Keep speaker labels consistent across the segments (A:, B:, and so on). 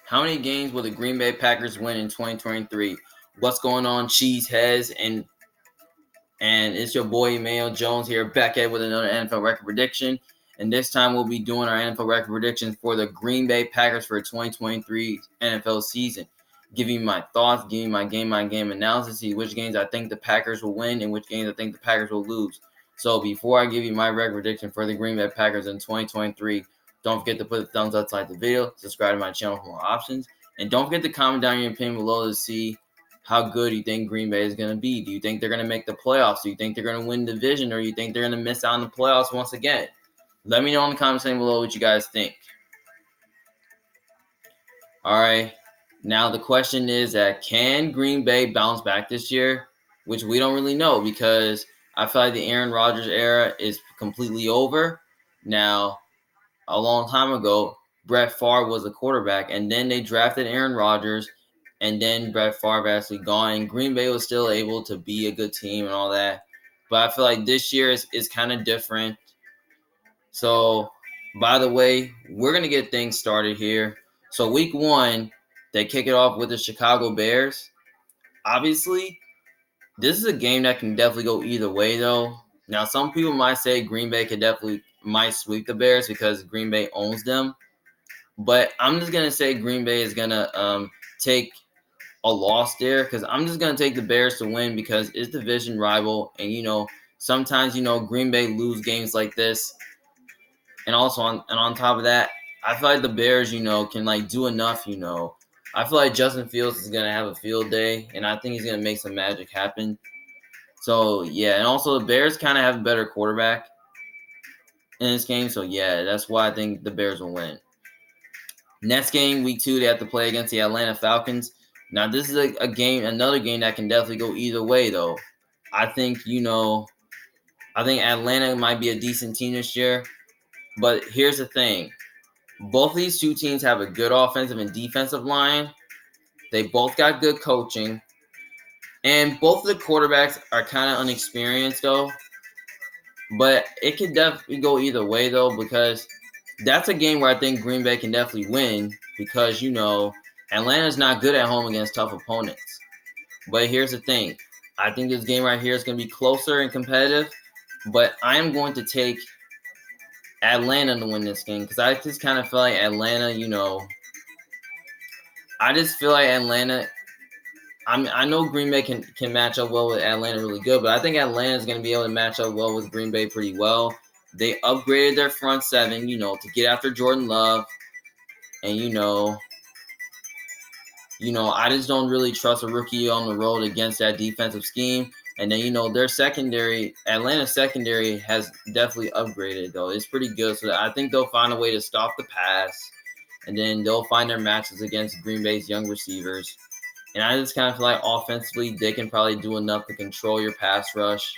A: How many games will the Green Bay Packers win in 2023? What's going on, Cheeseheads? And it's your boy Emmanuel Jones here, back at with another NFL record prediction. And this time we'll be doing our NFL record predictions for the Green Bay Packers for 2023 NFL season. Giving you my thoughts, giving my game analysis, see which games I think the Packers will win and which games I think the Packers will lose. So before I give you my record prediction for the Green Bay Packers in 2023, don't forget to put a thumbs up inside the video, subscribe to my channel for more options, and don't forget to comment down your opinion below to see how good you think Green Bay is going to be. Do you think they're going to make the playoffs? Do you think they're going to win the division, or do you think they're going to miss out on the playoffs once again? Let me know in the comments section below what you guys think. All right. Now the question is that can Green Bay bounce back this year? Which we don't really know because I feel like the Aaron Rodgers era is completely over. Now, a long time ago, Brett Favre was a quarterback, and then they drafted Aaron Rodgers, and then Brett Favre actually gone, and Green Bay was still able to be a good team and all that. But I feel like this year is kind of different. So, by the way, we're going to get things started here. So, week one, they kick it off with the Chicago Bears. Obviously, this is a game that can definitely go either way, though. Now, some people might say Green Bay might sweep the Bears because Green Bay owns them. But I'm just going to say Green Bay is going to take a loss there because I'm just going to take the Bears to win because it's division rival. And, sometimes, Green Bay lose games like this. And also, on top of that, I feel like the Bears, can, do enough, I feel like Justin Fields is going to have a field day, and I think he's going to make some magic happen. So, yeah, and also the Bears kind of have a better quarterback in this game. So, yeah, that's why I think the Bears will win. Next game, week two, they have to play against the Atlanta Falcons. Now, this is another game that can definitely go either way, though. I think Atlanta might be a decent team this year. But here's the thing. Both of these two teams have a good offensive and defensive line. They both got good coaching. And both of the quarterbacks are kind of unexperienced, though. But it could definitely go either way, though, because that's a game where I think Green Bay can definitely win because, Atlanta's not good at home against tough opponents. But here's the thing. I think this game right here is going to be closer and competitive, but I am going to take Atlanta to win this game because I just kind of feel like Atlanta, I just feel like Atlanta, I know Green Bay can match up well with Atlanta really good, but I think Atlanta is going to be able to match up well with Green Bay pretty well. They upgraded their front seven, to get after Jordan Love. And, I just don't really trust a rookie on the road against that defensive scheme. And then, their secondary, Atlanta's secondary has definitely upgraded, though. It's pretty good. So I think they'll find a way to stop the pass. And then they'll find their matches against Green Bay's young receivers. And I just kind of feel like offensively, they can probably do enough to control your pass rush.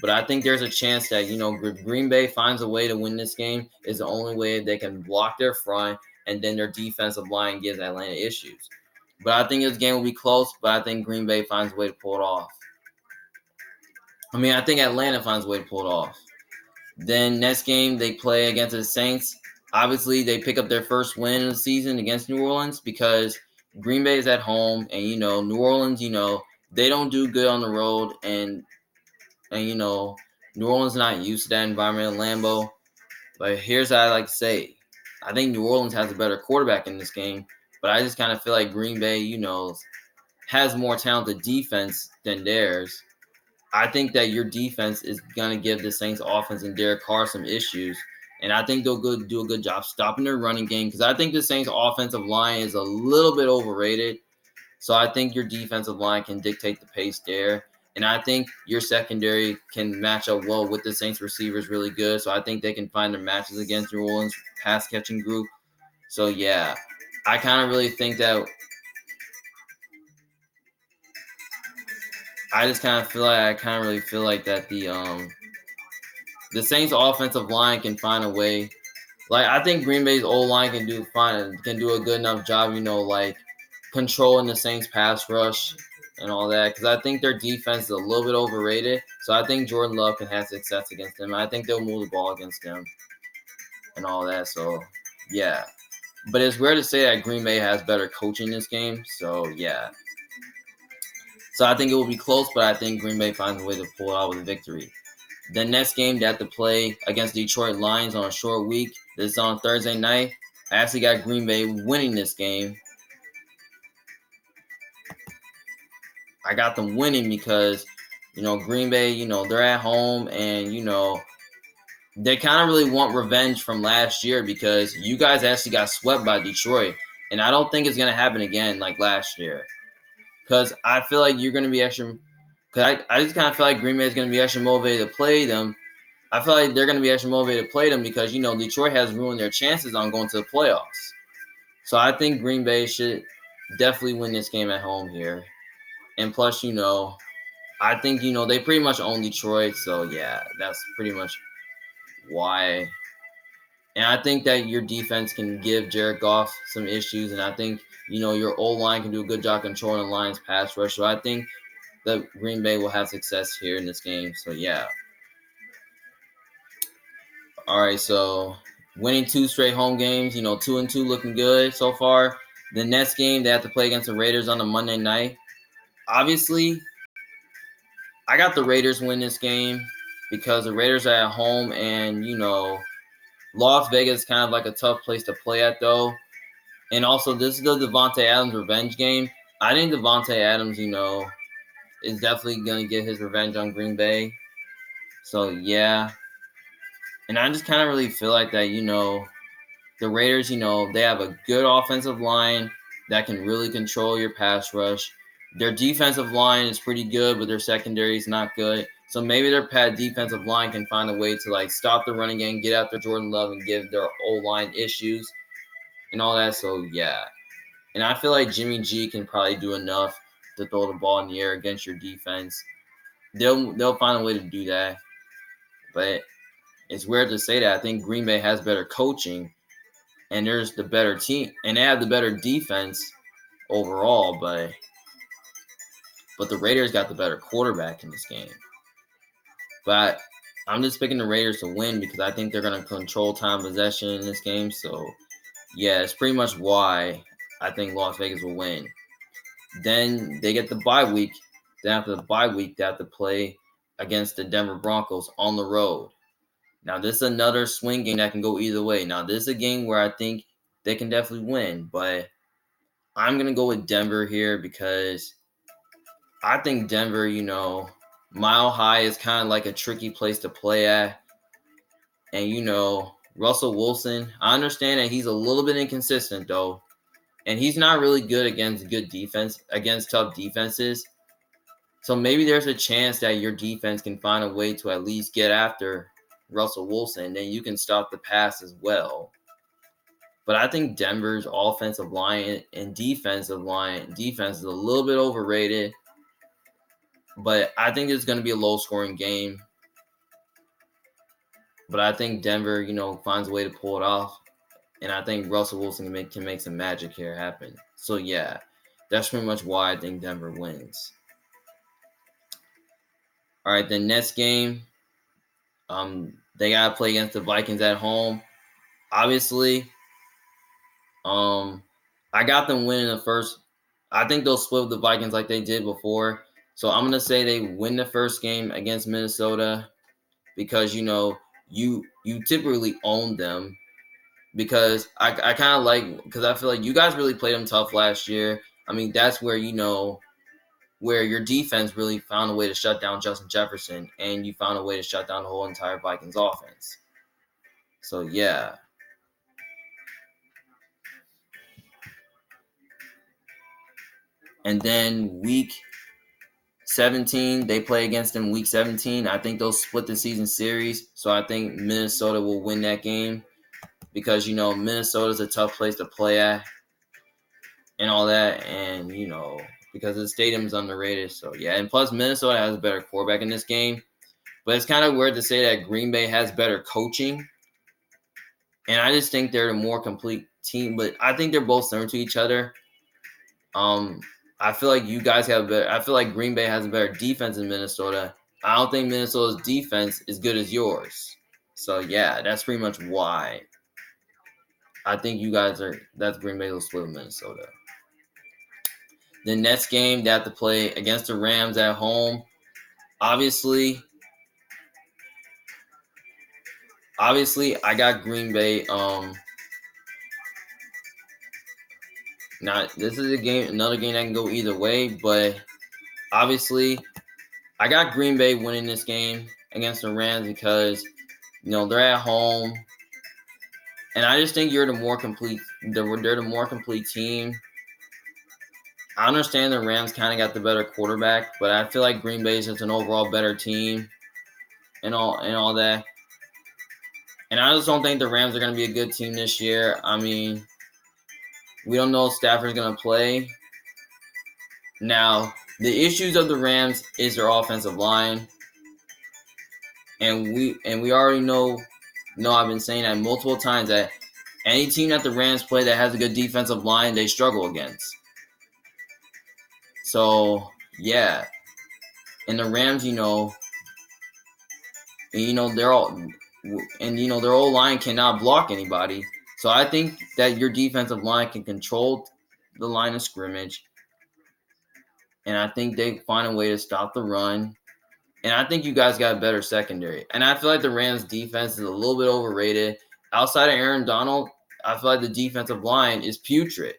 A: But I think there's a chance that, if Green Bay finds a way to win this game, is the only way they can block their front, and then their defensive line gives Atlanta issues. But I think this game will be close, but I think Green Bay finds a way to pull it off. I think Atlanta finds a way to pull it off. Then next game, they play against the Saints. Obviously, they pick up their first win of the season against New Orleans because Green Bay is at home, and, New Orleans, they don't do good on the road, and New Orleans not used to that environment in Lambeau. But here's what I like to say. I think New Orleans has a better quarterback in this game, but I just kind of feel like Green Bay, has more talented defense than theirs. I think that your defense is going to give the Saints offense and Derek Carr some issues. And I think they'll do a good job stopping their running game because I think the Saints offensive line is a little bit overrated. So I think your defensive line can dictate the pace there. And I think your secondary can match up well with the Saints receivers really good. So I think they can find their matches against New Orleans pass-catching group. So, yeah, I kind of really think that I just kind of feel like that the Saints offensive line can find a way. Like, I think Green Bay's O-line can do a good enough job, controlling the Saints pass rush and all that because I think their defense is a little bit overrated. So I think Jordan Love can have success against them. I think they'll move the ball against them and all that. So, yeah. But it's rare to say that Green Bay has better coaching this game. So yeah. So I think it will be close, but I think Green Bay finds a way to pull it out with a victory. The next game they have to play against Detroit Lions on a short week. This is on Thursday night. I actually got Green Bay winning this game. I got them winning because, Green Bay, they're at home and, they kind of really want revenge from last year because you guys actually got swept by Detroit. And I don't think it's going to happen again like last year. Because I feel like you're going to be extra. Because I just kind of feel like Green Bay is going to be extra motivated to play them. I feel like they're going to be extra motivated to play them because, Detroit has ruined their chances on going to the playoffs. So I think Green Bay should definitely win this game at home here. And plus, I think, they pretty much own Detroit. So, yeah, that's pretty much why. And I think that your defense can give Jared Goff some issues. And I think, your O-line can do a good job controlling the Lions pass rush. So I think that Green Bay will have success here in this game. So, yeah. All right, so winning 2 straight home games, 2-2 looking good so far. The next game, they have to play against the Raiders on a Monday night. Obviously, I got the Raiders win this game because the Raiders are at home and, Las Vegas is kind of like a tough place to play at, though. And also, this is the Davante Adams revenge game. I think Davante Adams, is definitely going to get his revenge on Green Bay. So, yeah. And I just kind of really feel like that, the Raiders, they have a good offensive line that can really control your pass rush. Their defensive line is pretty good, but their secondary is not good. So maybe their defensive line can find a way to stop the running game, get after Jordan Love, and give their O-line issues and all that. So yeah, and I feel like Jimmy G can probably do enough to throw the ball in the air against your defense. They'll find a way to do that, but it's weird to say that. I think Green Bay has better coaching, and there's the better team, and they have the better defense overall, but the Raiders got the better quarterback in this game. But I'm just picking the Raiders to win because I think they're going to control time possession in this game. So, yeah, it's pretty much why I think Las Vegas will win. Then they get the bye week. Then after the bye week, they have to play against the Denver Broncos on the road. Now, this is another swing game that can go either way. Now, this is a game where I think they can definitely win, but I'm going to go with Denver here because I think Denver, Mile High is kind of like a tricky place to play at. And, Russell Wilson, I understand that he's a little bit inconsistent, though. And he's not really good against tough defenses. So maybe there's a chance that your defense can find a way to at least get after Russell Wilson. Then you can stop the pass as well. But I think Denver's offensive line and defense is a little bit overrated. But I think it's going to be a low-scoring game. But I think Denver, finds a way to pull it off. And I think Russell Wilson can make some magic here happen. So, yeah, that's pretty much why I think Denver wins. All right, the next game, they got to play against the Vikings at home. Obviously, I got them winning the first. I think they'll split with the Vikings like they did before. So I'm going to say they win the first game against Minnesota because, you typically own them. Because I kind of because I feel like you guys really played them tough last year. I mean, that's where, where your defense really found a way to shut down Justin Jefferson, and you found a way to shut down the whole entire Vikings offense. So, yeah. And then week 17, they play against them week 17. I think they'll split the season series. So I think Minnesota will win that game because, Minnesota's a tough place to play at and all that. And, because the stadium's underrated. So, yeah. And plus, Minnesota has a better quarterback in this game. But it's kind of weird to say that Green Bay has better coaching. And I just think they're a more complete team. But I think they're both similar to each other. I feel like you guys have better. I feel like Green Bay has a better defense than Minnesota. I don't think Minnesota's defense is good as yours. So, yeah, that's pretty much why. I think you guys are. That's Green Bay will split with Minnesota. The next game they have to play against the Rams at home. Obviously, I got Green Bay. Not this is another game that can go either way, but obviously, I got Green Bay winning this game against the Rams because they're at home, and I just think you're the more complete. They're the more complete team. I understand the Rams kind of got the better quarterback, but I feel like Green Bay is just an overall better team and all that. And I just don't think the Rams are going to be a good team this year. I mean, we don't know if Stafford's going to play. Now, the issues of the Rams is their offensive line. And we already know I've been saying that multiple times that any team that the Rams play that has a good defensive line, they struggle against. So, yeah. And the Rams, they're all their old line cannot block anybody. So I think that your defensive line can control the line of scrimmage, and I think they find a way to stop the run. And I think you guys got a better secondary. And I feel like the Rams defense is a little bit overrated. Outside of Aaron Donald, I feel like the defensive line is putrid.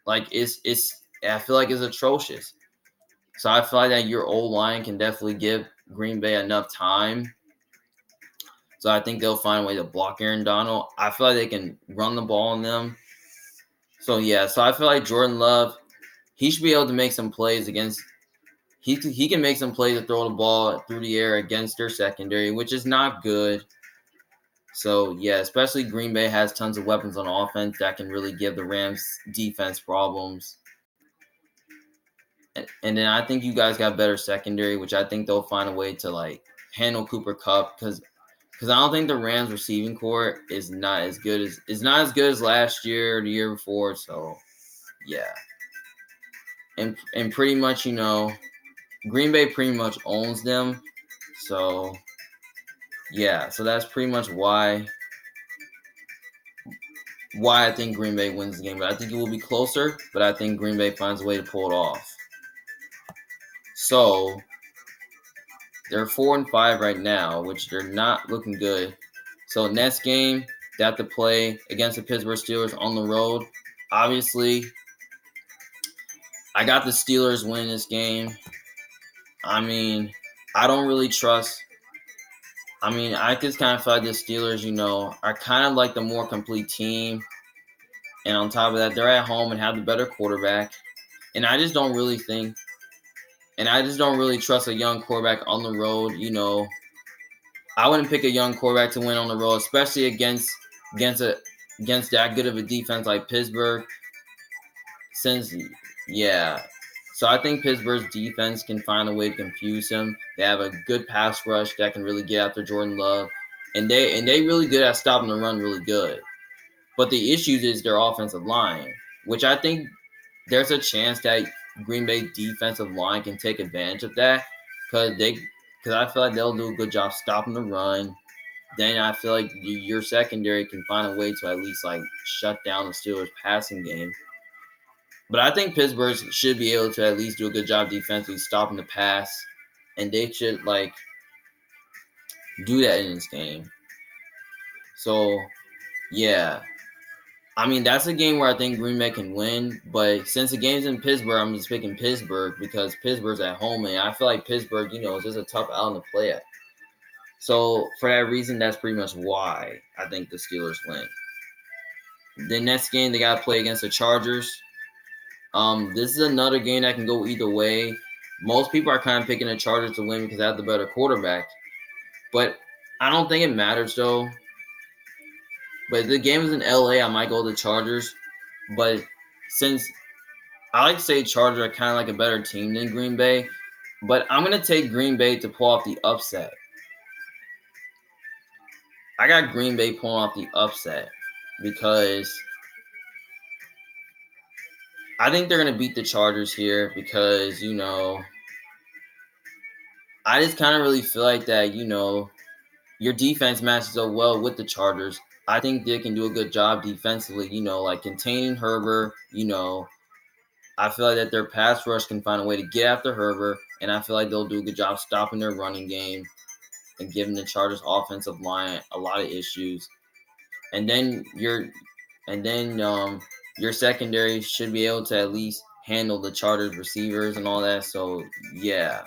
A: Like I feel like it's atrocious. So I feel like that your old line can definitely give Green Bay enough time. So I think they'll find a way to block Aaron Donald. I feel like they can run the ball on them. So yeah, so I feel like Jordan Love, he should be able to make some plays against. He can make some plays to throw the ball through the air against their secondary, which is not good. So yeah, especially Green Bay has tons of weapons on offense that can really give the Rams defense problems. And then I think you guys got better secondary, which I think they'll find a way to handle Cooper Kupp because I don't think the Rams receiving core is not as good as last year or the year before. So yeah, and pretty much Green Bay pretty much owns them. So yeah, so that's pretty much why I think Green Bay wins the game. But I think it will be closer. But I think Green Bay finds a way to pull it off. So they're 4-5 right now, which they're not looking good. So next game, they have to play against the Pittsburgh Steelers on the road. Obviously, I got the Steelers winning this game. I mean, I don't really trust. I mean, I just kind of feel like the Steelers, are kind of like the more complete team. And on top of that, they're at home and have the better quarterback. And I just don't really trust a young quarterback on the road. I wouldn't pick a young quarterback to win on the road, especially against that good of a defense like Pittsburgh. So I think Pittsburgh's defense can find a way to confuse him. They have a good pass rush that can really get after Jordan Love, and they really good at stopping the run really good. But the issue is their offensive line, which I think there's a chance that Green Bay defensive line can take advantage of that because I feel like they'll do a good job stopping the run. Then I feel like your secondary can find a way to at least shut down the Steelers' passing game. But I think Pittsburgh should be able to at least do a good job defensively stopping the pass, and they should do that in this game. So yeah, I mean that's a game where I think Green Bay can win. But since the game's in Pittsburgh, I'm just picking Pittsburgh because Pittsburgh's at home, and I feel like Pittsburgh, is just a tough island to play at. So for that reason, that's pretty much why I think the Steelers win. The next game they got to play against the Chargers. This is another game that can go either way. Most people are kind of picking the Chargers to win because they have the better quarterback. But I don't think it matters, though. But if the game is in LA, I might go to the Chargers. But since I like to say Chargers are kind of like a better team than Green Bay, but I'm going to take Green Bay to pull off the upset. I got Green Bay pulling off the upset because I think they're going to beat the Chargers here because, I just kind of really feel like that, your defense matches up well with the Chargers. I think they can do a good job defensively, like containing Herbert. I feel like that their pass rush can find a way to get after Herbert, and I feel like they'll do a good job stopping their running game and giving the Chargers offensive line a lot of issues. And then your secondary should be able to at least handle the Chargers receivers and all that. So yeah.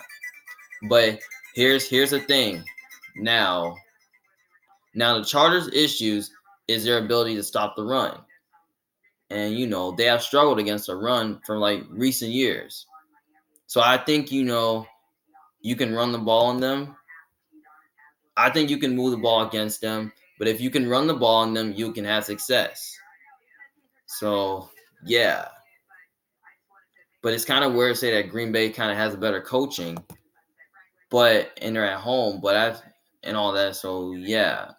A: But here's the thing. Now the Chargers' issues is their ability to stop the run. And they have struggled against the run for like recent years. So I think you can run the ball on them. I think you can move the ball against them, but if you can run the ball on them, you can have success. So, yeah. But it's kind of weird to say that Green Bay kind of has a better coaching, and they're at home, and all that. So, yeah.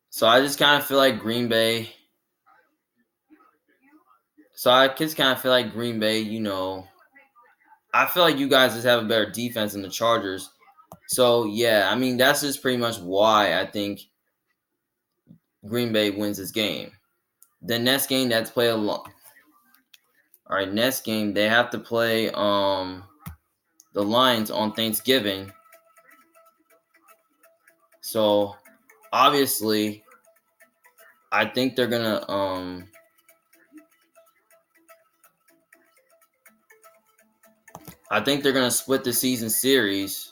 A: So I just kind of feel like Green Bay. So I just kind of feel like Green Bay, I feel like you guys just have a better defense than the Chargers. So, yeah, I mean, that's just pretty much why I think Green Bay wins this game. The next game that's played along. All right, next game they have to play the Lions on Thanksgiving. So obviously, I think they're gonna split the season series.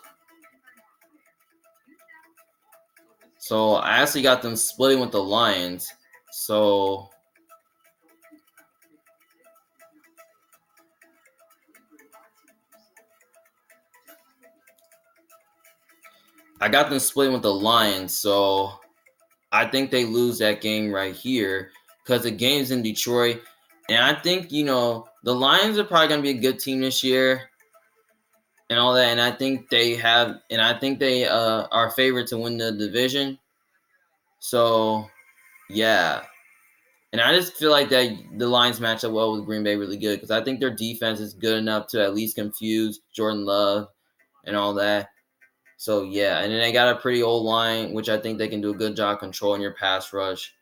A: So I actually got them splitting with the Lions. So I got them splitting with the Lions. So I think they lose that game right here because the game's in Detroit. And I think, the Lions are probably going to be a good team this year and all that. And I think they are favored to win the division. So, yeah. And I just feel like that the Lions match up well with Green Bay really good because I think their defense is good enough to at least confuse Jordan Love and all that. So, yeah. And then they got a pretty old line, which I think they can do a good job controlling your pass rush.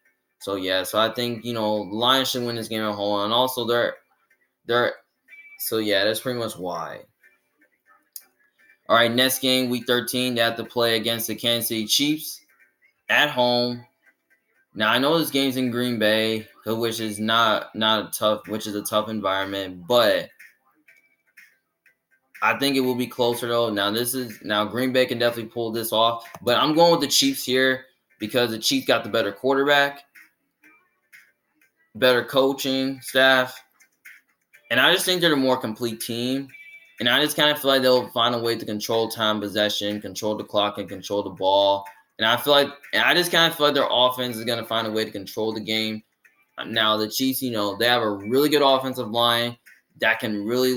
A: So, yeah. So, I think, the Lions should win this game at home. And also, so, yeah, that's pretty much why. All right, next game, Week 13, they have to play against the Kansas City Chiefs at home. Now I know this game's in Green Bay, which is a tough environment, but I think it will be closer though. Now Green Bay can definitely pull this off, but I'm going with the Chiefs here because the Chiefs got the better quarterback, better coaching staff, and I just think they're the more complete team. And I just kind of feel like they'll find a way to control time possession, control the clock, and control the ball. And I just kind of feel like their offense is going to find a way to control the game. Now the Chiefs, they have a really good offensive line that can really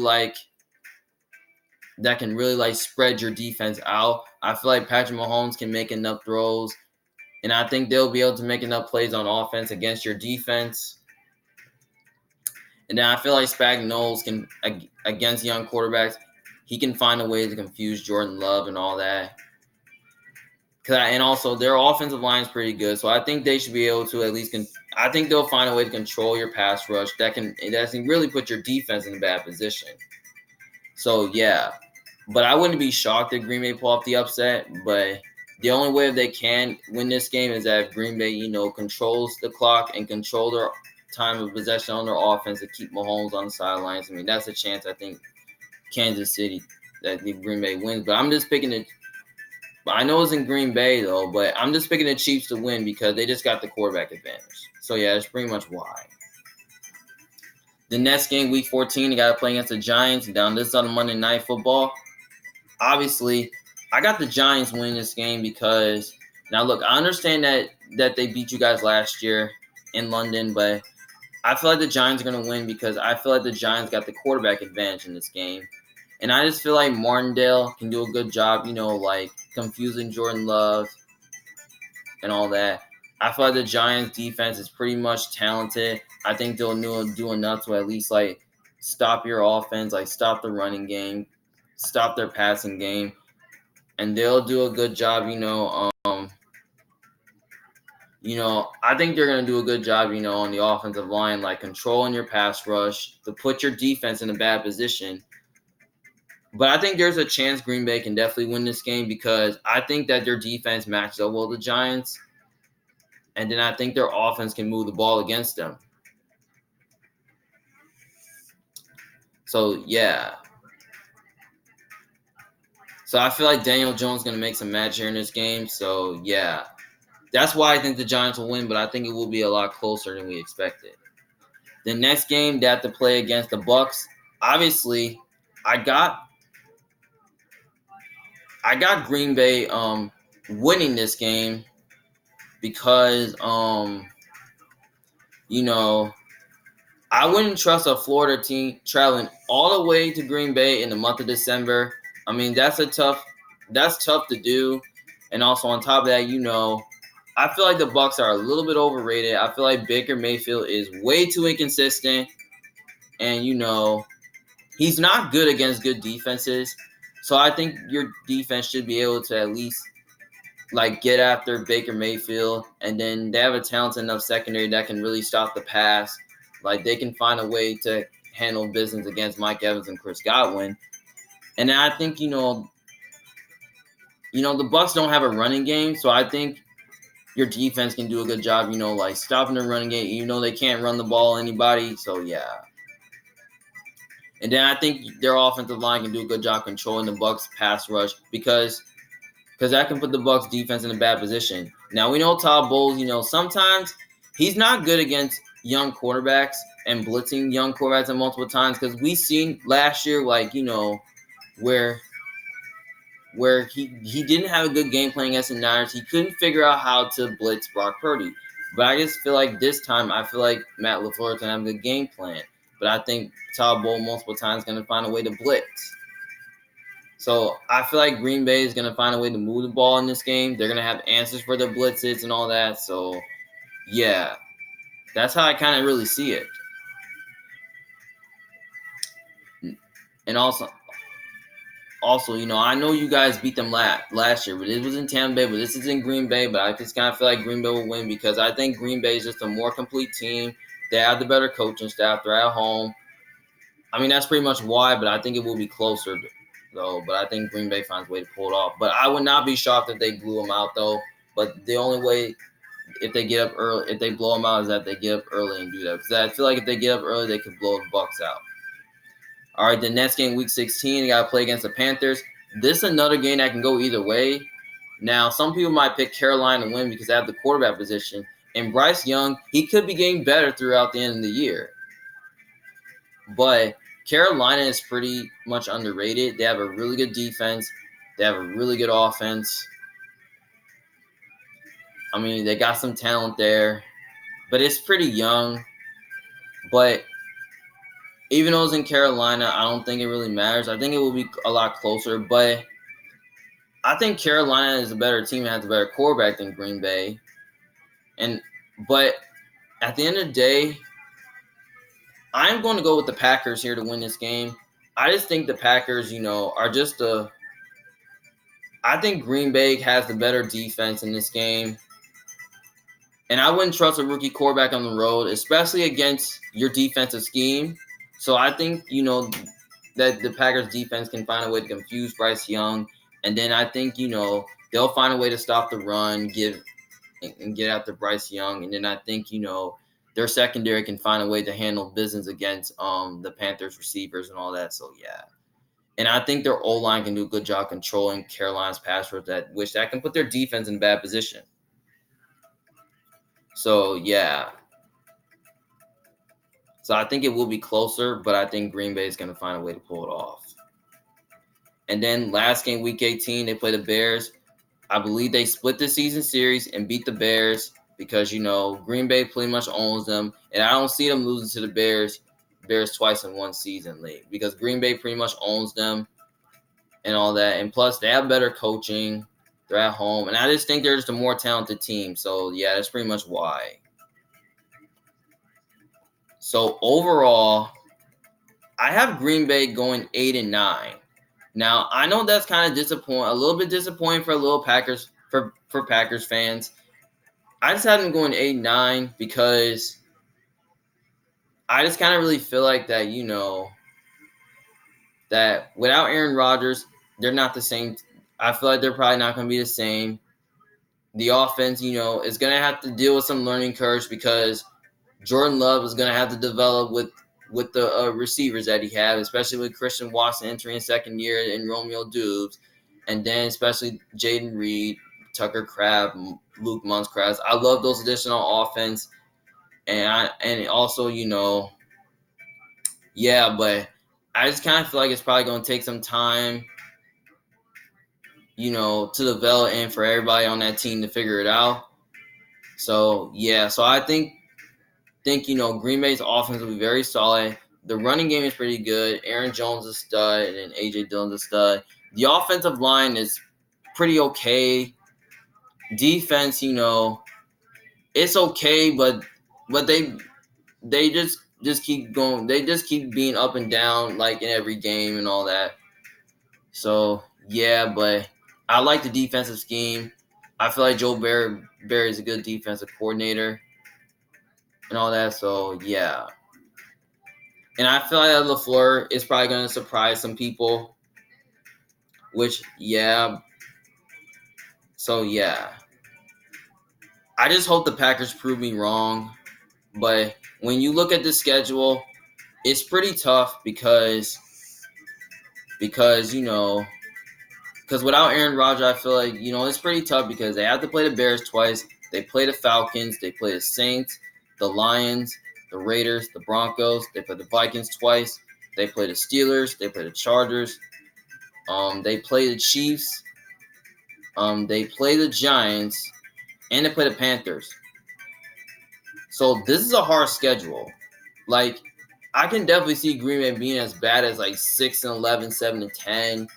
A: spread your defense out. I feel like Patrick Mahomes can make enough throws, and I think they'll be able to make enough plays on offense against your defense. And then I feel like Spagnuolo can, against young quarterbacks, he can find a way to confuse Jordan Love and all that. And also, their offensive line is pretty good, so I think they should be able to at least. I think they'll find a way to control your pass rush that can really put your defense in a bad position. So yeah, but I wouldn't be shocked if Green Bay pull off the upset. But the only way they can win this game is that if Green Bay, controls the clock and control their time of possession on their offense to keep Mahomes on the sidelines. I mean, that's a chance I think Kansas City that Green Bay wins. But I'm just picking it. I know it's in Green Bay, though, but I'm just picking the Chiefs to win because they just got the quarterback advantage. So, yeah, that's pretty much why. The next game, Week 14, they got to play against the Giants. This is on Monday Night Football. Obviously, I got the Giants winning this game because, now, look, I understand that they beat you guys last year in London, but I feel like the Giants are going to win because I feel like the Giants got the quarterback advantage in this game. And I just feel like Martindale can do a good job, confusing Jordan Love and all that. I feel like the Giants defense is pretty much talented. I think they'll do enough to at least stop your offense, stop the running game, stop their passing game. and they'll do a good job. I think they're going to do a good job, on the offensive line, like controlling your pass rush to put your defense in a bad position. But I think there's a chance Green Bay can definitely win this game because I think that their defense matches up well with the Giants. And then I think their offense can move the ball against them. So, yeah. So I feel like Daniel Jones is going to make some magic here in this game. So, yeah. That's why I think the Giants will win, but I think it will be a lot closer than we expected. The next game they have to play against the Bucs. Obviously, I got Green Bay winning this game because I wouldn't trust a Florida team traveling all the way to Green Bay in the month of December. I mean, that's tough to do. And also on top of that, I feel like the Bucs are a little bit overrated. I feel like Baker Mayfield is way too inconsistent. And he's not good against good defenses. So I think your defense should be able to at least get after Baker Mayfield, and then they have a talented enough secondary that can really stop the pass. Like they can find a way to handle business against Mike Evans and Chris Godwin. And then I think the Bucs don't have a running game, so I think your defense can do a good job, stopping the running game. They can't run the ball anybody, so yeah. And then I think their offensive line can do a good job controlling the Bucs pass rush because that can put the Bucs defense in a bad position. Now we know Todd Bowles, sometimes he's not good against young quarterbacks and blitzing young quarterbacks at multiple times because we seen last year, where he didn't have a good game plan against the Niners. He couldn't figure out how to blitz Brock Purdy. But I just feel like this time, Matt LaFleur is going to have a good game plan. But I think Todd Bowles multiple times is going to find a way to blitz. So I feel like Green Bay is going to find a way to move the ball in this game. They're going to have answers for their blitzes and all that. So, yeah, that's how I kind of really see it. And also, I know you guys beat them last year, but it was in Tampa Bay, but this is in Green Bay. But I just kind of feel like Green Bay will win because I think Green Bay is just a more complete team. They have the better coaching staff. They're at home. I mean, that's pretty much why, but I think it will be closer, though. But I think Green Bay finds a way to pull it off. But I would not be shocked if they blew them out, though. But the only way, if they get up early, if they blow them out, is that they get up early and do that. Because I feel like if they get up early, they could blow the Bucs out. All right, the next game, Week 16, you got to play against the Panthers. This is another game that can go either way. Now, some people might pick Carolina to win because they have the quarterback position. And Bryce Young, he could be getting better throughout the end of the year. But Carolina is pretty much underrated. They have a really good defense. They have a really good offense. I mean, they got some talent there. But it's pretty young. But even though it's in Carolina, I don't think it really matters. I think it will be a lot closer. But I think Carolina is a better team and has a better quarterback than Green Bay. But at the end of the day, I'm going to go with the Packers here to win this game. I just think the Packers, are just I think Green Bay has the better defense in this game. And I wouldn't trust a rookie quarterback on the road, especially against your defensive scheme. So I think, that the Packers defense can find a way to confuse Bryce Young. And then I think, they'll find a way to stop the run, get after Bryce Young. And then I think, their secondary can find a way to handle business against the Panthers receivers and all that. So, yeah. And I think their O-line can do a good job controlling Carolina's pass rush, which can put their defense in bad position. So, yeah. So, I think it will be closer, but I think Green Bay is going to find a way to pull it off. And then last game, Week 18, they play the Bears. I believe they split the season series and beat the Bears because, Green Bay pretty much owns them. And I don't see them losing to the Bears twice in one season late because Green Bay pretty much owns them and all that. And plus, they have better coaching. They're at home. And I just think they're just a more talented team. So, yeah, that's pretty much why. So, overall, I have Green Bay going 8-9. Now I know that's kind of a little bit disappointing for Packers for Packers fans. I just had them going 8-9 because I just kind of really feel like that, that without Aaron Rodgers, they're not the same. I feel like they're probably not going to be the same. The offense, is going to have to deal with some learning curves because Jordan Love is going to have to develop with the receivers that he has, especially with Christian Watson entering his second year and Romeo Doubs, and then especially Jaden Reed, Tucker Crabb, Luke Musgrave. I love those additional offense, and also but I just kind of feel like it's probably going to take some time, to develop and for everybody on that team to figure it out. So I think Green Bay's offense will be very solid. The running game is pretty good. Aaron Jones is a stud, and AJ Dillon's a stud. The offensive line is pretty okay. Defense, it's okay, but they just keep going. They just keep being up and down like in every game and all that. So but I like the defensive scheme. I feel like Joe Barry is a good defensive coordinator and all that. So and I feel like LaFleur is probably going to surprise some people. So I just hope the Packers prove me wrong. But when you look at the schedule, it's pretty tough because without Aaron Rodgers, I feel like, it's pretty tough because they have to play the Bears twice. They play the Falcons. They play the Saints, the Lions, the Raiders, the Broncos. They play the Vikings twice. They play the Steelers. They play the Chargers. They play the Chiefs. They play the Giants. And they play the Panthers. So this is a hard schedule. Like, I can definitely see Green Bay being as bad as like 6-11, 7-10.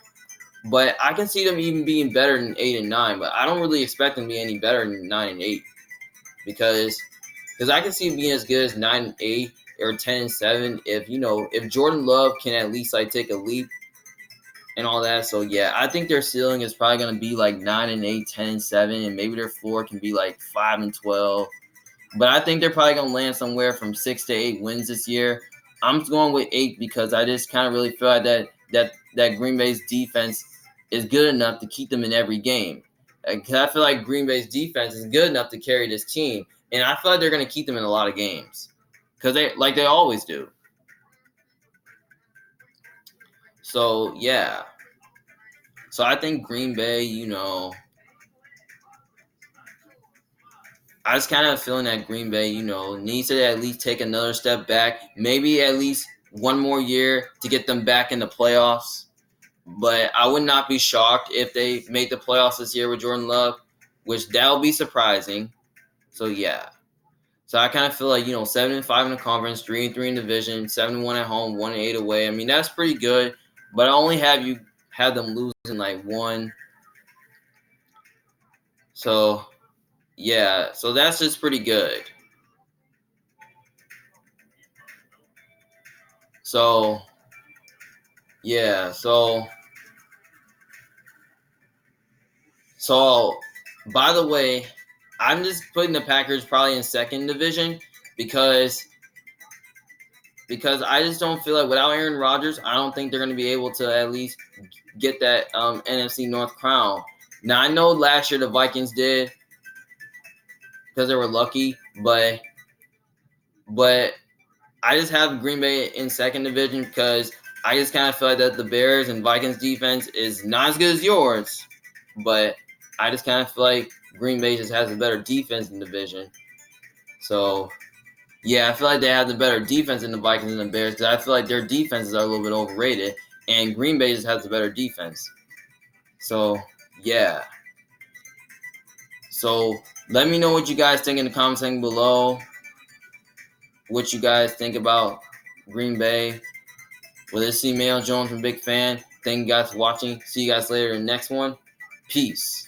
A: But I can see them even being better than 8-9. But I don't really expect them to be any better than 9-8. Because I can see it being as good as 9-8 or 10-7 if Jordan Love can at least like take a leap and all that. So I think their ceiling is probably gonna be like 9-8, 10-7, and maybe their floor can be like 5-12. But I think they're probably gonna land somewhere from 6 to 8 wins this year. I'm going with 8 because I just kind of really feel like that Green Bay's defense is good enough to keep them in every game. Because I feel like Green Bay's defense is good enough to carry this team, and I feel like they're going to keep them in a lot of games because they always do. So so I think Green Bay, I just kind of feeling that Green Bay, needs to at least take another step back, maybe at least one more year to get them back in the playoffs. But I would not be shocked if they made the playoffs this year with Jordan Love, which that would be surprising. So so I kind of feel like 7-5 in the conference, 3-3 in the division, 7-1 at home, 1-8 away. I mean, that's pretty good. But I only have them losing like one. So so that's just pretty good. So So by the way, I'm just putting the Packers probably in second division because I just don't feel like without Aaron Rodgers, I don't think they're going to be able to at least get that NFC North crown. Now, I know last year the Vikings did because they were lucky, but I just have Green Bay in second division because I just kind of feel like that the Bears and Vikings defense is not as good as yours, but I just kind of feel like Green Bay just has a better defense in the division. So, I feel like they have the better defense in the Vikings and the Bears because I feel like their defenses are a little bit overrated, and Green Bay just has the better defense. So, So, let me know what you guys think in the comment section below. What you guys think about Green Bay. Well, this is Mayo Jones from Big Fan. Thank you guys for watching. See you guys later in the next one. Peace.